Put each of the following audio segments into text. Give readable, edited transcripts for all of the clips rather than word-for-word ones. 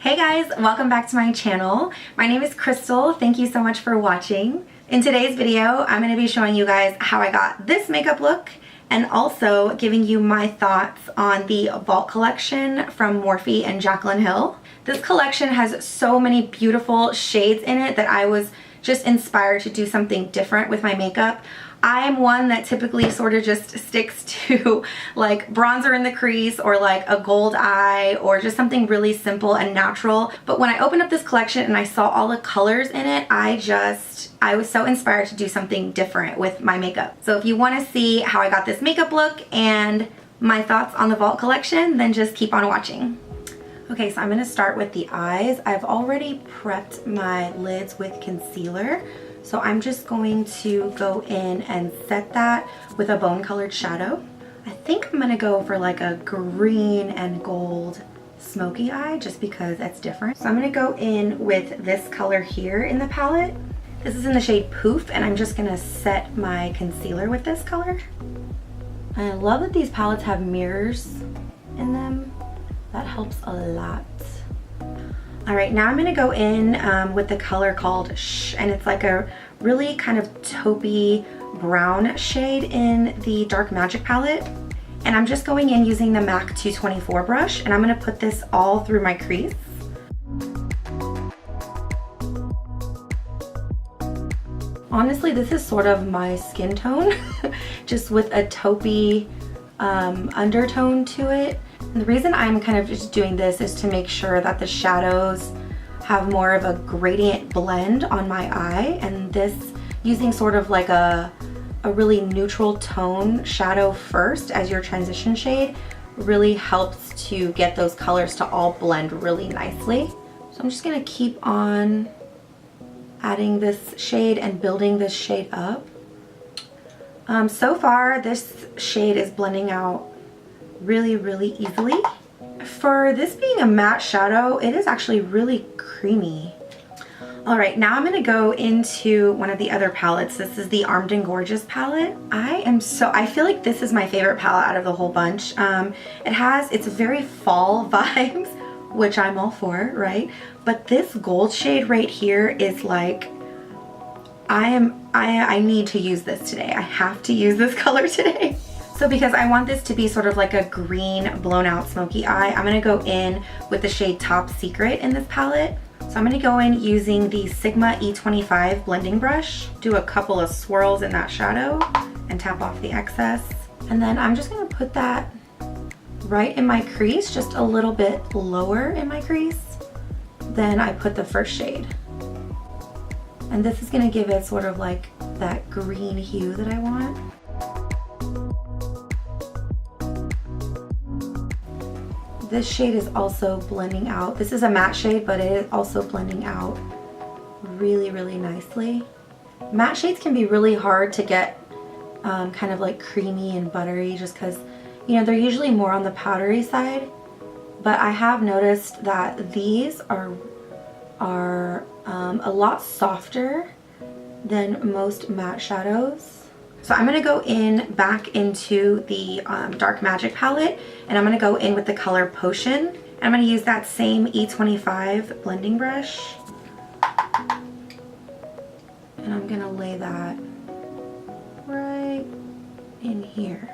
Hey guys, welcome back to my channel. My name is Crystal. Thank you so much for watching. In today's video, I'm going to be showing you guys how I got this makeup look and also giving you my thoughts on the Vault collection from Morphe and Jaclyn Hill. This collection has so many beautiful shades in it that I was just inspired to do something different with my makeup. I'm one that typically sort of just sticks to like bronzer in the crease or like a gold eye or just something really simple and natural. But when I opened up this collection and I saw all the colors in it, I was so inspired to do something different with my makeup. So if you want to see how I got this makeup look and my thoughts on the Vault collection, then just keep on watching. Okay, so I'm going to start with the eyes. I've already prepped my lids with concealer. So I'm just going to go in and set that with a bone colored shadow. I think I'm gonna go for like a green and gold smoky eye just because it's different. So I'm gonna go in with this color here in the palette. This is in the shade Poof, and I'm just gonna set my concealer with this color. And I love that these palettes have mirrors in them. That helps a lot. All right, now I'm gonna go in with the color called Shh, and it's like a really kind of taupey brown shade in the Dark Magic palette. And I'm just going in using the MAC 224 brush, and I'm gonna put this all through my crease. Honestly, this is sort of my skin tone, just with a taupey undertone to it. And the reason I'm kind of just doing this is to make sure that the shadows have more of a gradient blend on my eye, and this using sort of like a really neutral tone shadow first as your transition shade really helps to get those colors to all blend really nicely. So I'm just gonna keep on adding this shade and building this shade up. So far this shade is blending out really easily. For this being a matte shadow, it is actually really creamy. All right, now I'm gonna go into one of the other palettes. This is the Armed and Gorgeous palette. I feel like this is my favorite palette out of the whole bunch. It's very fall vibes, which I'm all for, right? But this gold shade right here is like, I need to use this today. I have to use this color today. So because I want this to be sort of like a green blown out smoky eye, I'm gonna go in with the shade Top Secret in this palette. So I'm gonna go in using the Sigma E25 blending brush, do a couple of swirls in that shadow and tap off the excess. And then I'm just gonna put that right in my crease, just a little bit lower in my crease than I put the first shade. And this is gonna give it sort of like that green hue that I want. This shade is also blending out. This is a matte shade, but it is also blending out really nicely. Matte shades can be really hard to get kind of like creamy and buttery just because, you know, they're usually more on the powdery side. But I have noticed that these are a lot softer than most matte shadows. So I'm going to go back into the Dark Magic palette, and I'm going to go in with the color Potion. And I'm going to use that same E25 blending brush. And I'm going to lay that right in here.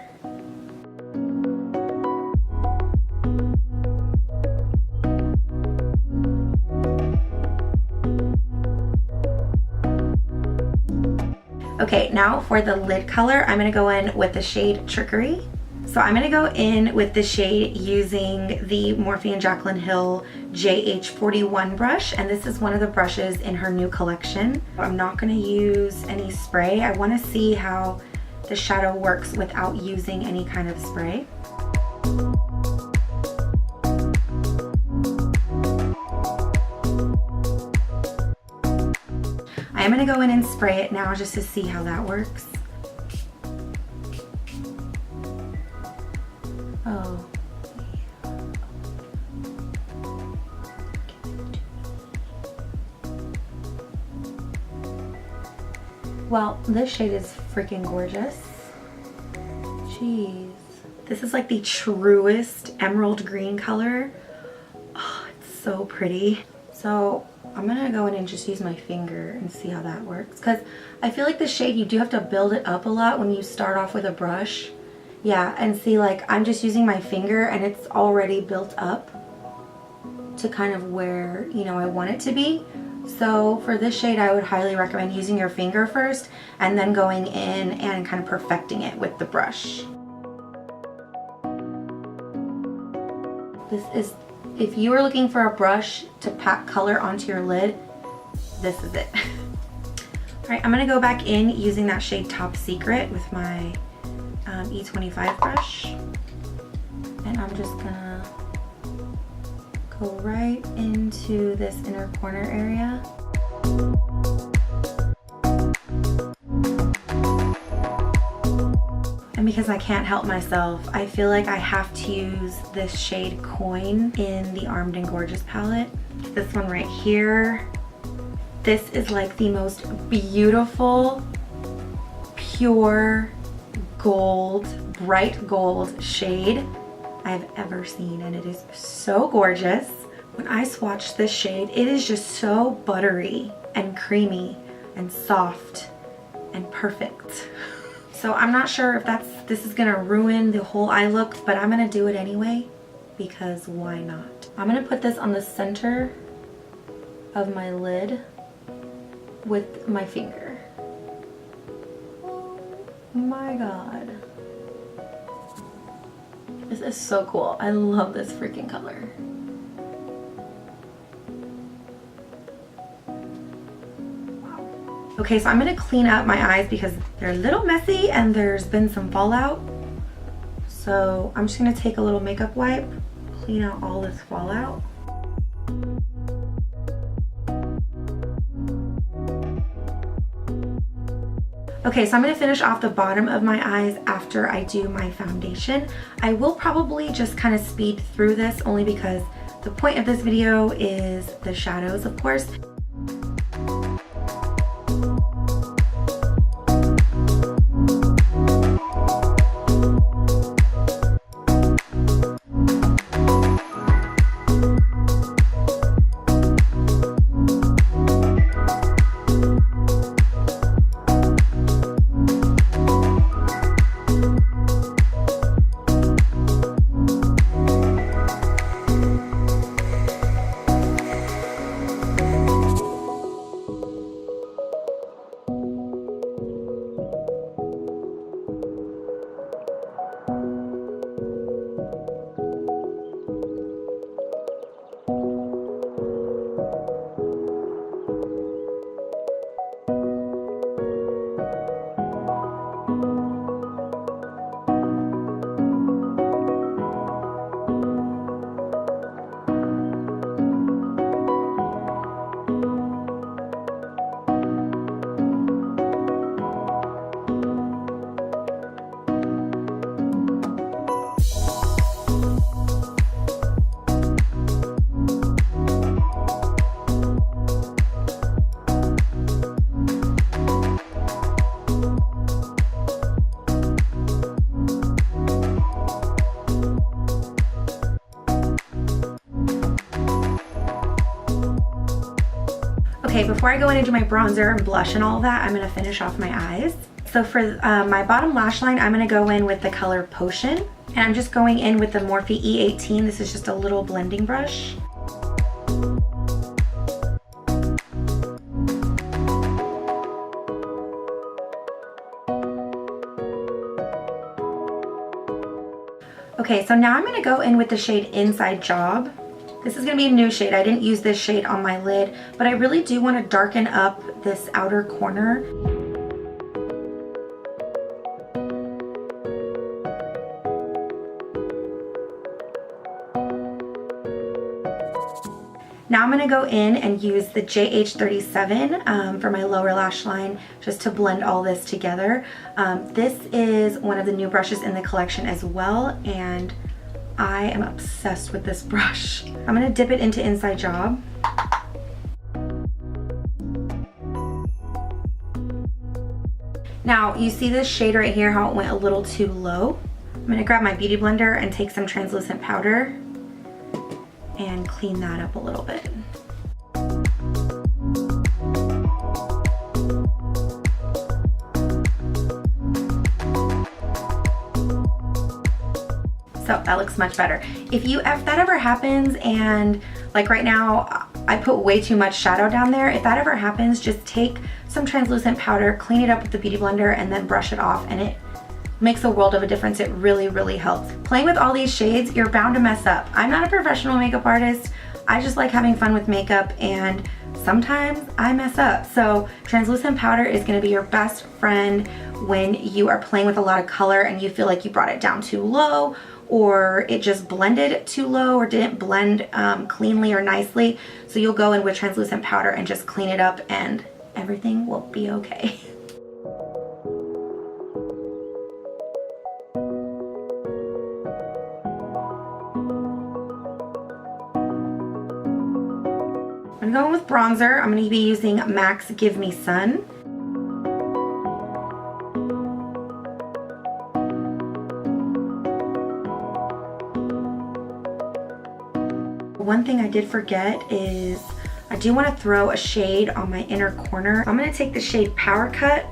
Okay, now for the lid color, I'm gonna go in with the shade Trickery. So I'm gonna go in with the shade using the Morphe and Jaclyn Hill JH41 brush, and this is one of the brushes in her new collection. I'm not gonna use any spray. I wanna see how the shadow works without using any kind of spray. I am going to go in and spray it now just to see how that works. Oh. Well, this shade is freaking gorgeous. Jeez. This is like the truest emerald green color. Oh, it's so pretty. So I'm gonna go in and just use my finger and see how that works, because I feel like the shade, you do have to build it up a lot when you start off with a brush. Yeah, and see, like, I'm just using my finger and it's already built up to kind of where, you know, I want it to be. So for this shade, I would highly recommend using your finger first and then going in and kind of perfecting it with the brush. This is, if you are looking for a brush to pack color onto your lid, this is it. All right, I'm gonna go back in using that shade Top Secret with my E25 brush. And I'm just gonna go right into this inner corner area. And because I can't help myself, I feel like I have to use this shade Coin in the Armed and Gorgeous palette. This one right here. This is like the most beautiful, pure gold, bright gold shade I've ever seen, and it is so gorgeous. When I swatch this shade, it is just so buttery and creamy and soft and perfect. So I'm not sure if this is gonna ruin the whole eye look, but I'm gonna do it anyway because why not? I'm gonna put this on the center of my lid with my finger. Oh my God. This is so cool. I love this freaking color. Wow. Okay, so I'm gonna clean up my eyes because they're a little messy and there's been some fallout. So I'm just gonna take a little makeup wipe, clean out all this fallout. Okay, so I'm gonna finish off the bottom of my eyes after I do my foundation. I will probably just kind of speed through this only because the point of this video is the shadows, of course. Okay, before I go in and do my bronzer and blush and all that, I'm gonna finish off my eyes. So for my bottom lash line, I'm gonna go in with the color Potion. And I'm just going in with the Morphe E18. This is just a little blending brush. Okay, so now I'm gonna go in with the shade Inside Job. This is gonna be a new shade. I didn't use this shade on my lid, but I really do wanna darken up this outer corner. Now I'm gonna go in and use the JH37 for my lower lash line, just to blend all this together. This is one of the new brushes in the collection as well, and I am obsessed with this brush. I'm gonna dip it into Inside Job. Now, you see this shade right here, how it went a little too low? I'm gonna grab my beauty blender and take some translucent powder and clean that up a little bit. So that looks much better. If that ever happens, and like right now I put way too much shadow down there, if that ever happens, just take some translucent powder, clean it up with the Beauty Blender, and then brush it off, and it makes a world of a difference. It really, really helps. Playing with all these shades, you're bound to mess up. I'm not a professional makeup artist. I just like having fun with makeup, and sometimes I mess up. So translucent powder is gonna be your best friend when you are playing with a lot of color and you feel like you brought it down too low, or it just blended too low, or didn't blend cleanly or nicely. So you'll go in with translucent powder and just clean it up, and everything will be okay. I'm going with bronzer. I'm going to be using MAC's Give Me Sun. One thing I did forget is I do want to throw a shade on my inner corner. I'm going to take the shade Power Cut.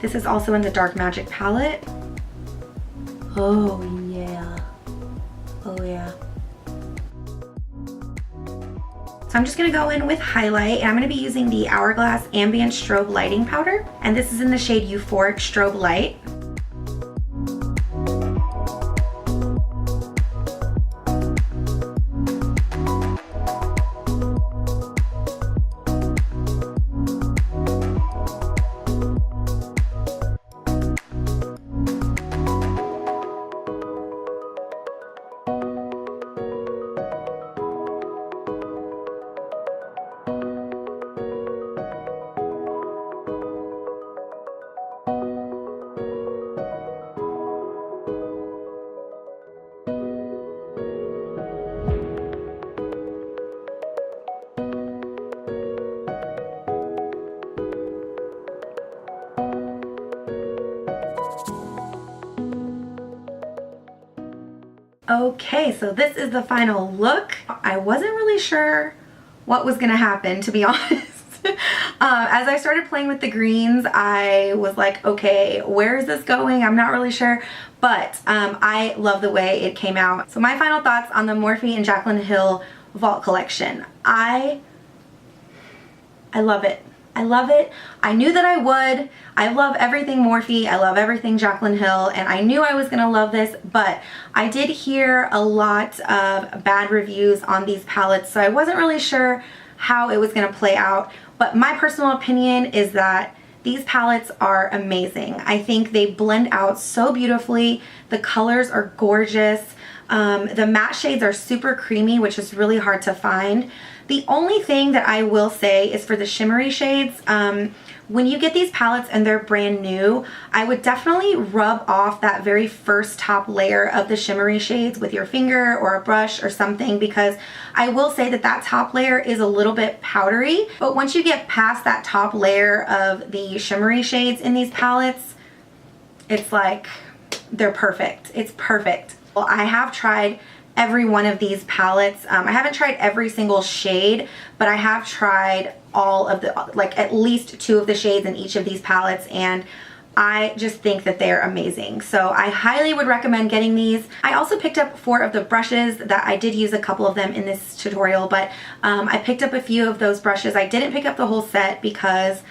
This is also in the Dark Magic palette. Oh yeah. Oh yeah. So I'm just going to go in with highlight, and I'm going to be using the Hourglass Ambient Strobe Lighting Powder, and this is in the shade Euphoric Strobe Light. Okay, so this is the final look. I wasn't really sure what was gonna happen, to be honest. As I started playing with the greens, I was like, okay, where is this going? I'm not really sure, but I love the way it came out. So my final thoughts on the Morphe and Jaclyn Hill Vault Collection. I love it. I love it. I knew that I would. I love everything Morphe. I love everything Jaclyn Hill, and I knew I was gonna love this, but I did hear a lot of bad reviews on these palettes, so I wasn't really sure how it was gonna play out. But my personal opinion is that these palettes are amazing. I think they blend out so beautifully. The colors are gorgeous. The matte shades are super creamy, which is really hard to find. The only thing that I will say is for the shimmery shades, when you get these palettes and they're brand new, I would definitely rub off that very first top layer of the shimmery shades with your finger or a brush or something, because I will say that that top layer is a little bit powdery, but once you get past that top layer of the shimmery shades in these palettes, it's like, they're perfect. It's perfect. Well, I have tried every one of these palettes. I haven't tried every single shade, but I have tried all of the, like at least 2 of the shades in each of these palettes, and I just think that they're amazing. So I highly would recommend getting these. I also picked up 4 of the brushes that I did use a couple of them in this tutorial, but I picked up a few of those brushes. I didn't pick up the whole set because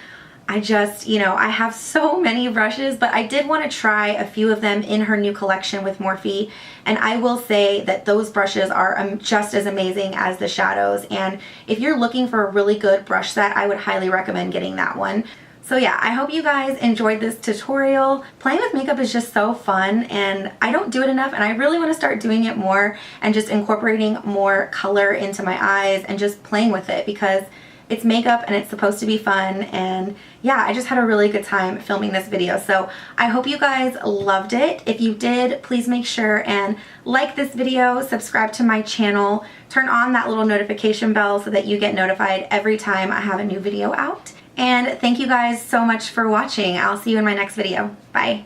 I just, you know, I have so many brushes, but I did want to try a few of them in her new collection with Morphe, and I will say that those brushes are just as amazing as the shadows, and if you're looking for a really good brush set, I would highly recommend getting that one. So yeah, I hope you guys enjoyed this tutorial. Playing with makeup is just so fun, and I don't do it enough, and I really want to start doing it more and just incorporating more color into my eyes and just playing with it, because it's makeup and it's supposed to be fun. And yeah, I just had a really good time filming this video. So I hope you guys loved it. If you did, please make sure and like this video, subscribe to my channel, turn on that little notification bell so that you get notified every time I have a new video out. And thank you guys so much for watching. I'll see you in my next video. Bye.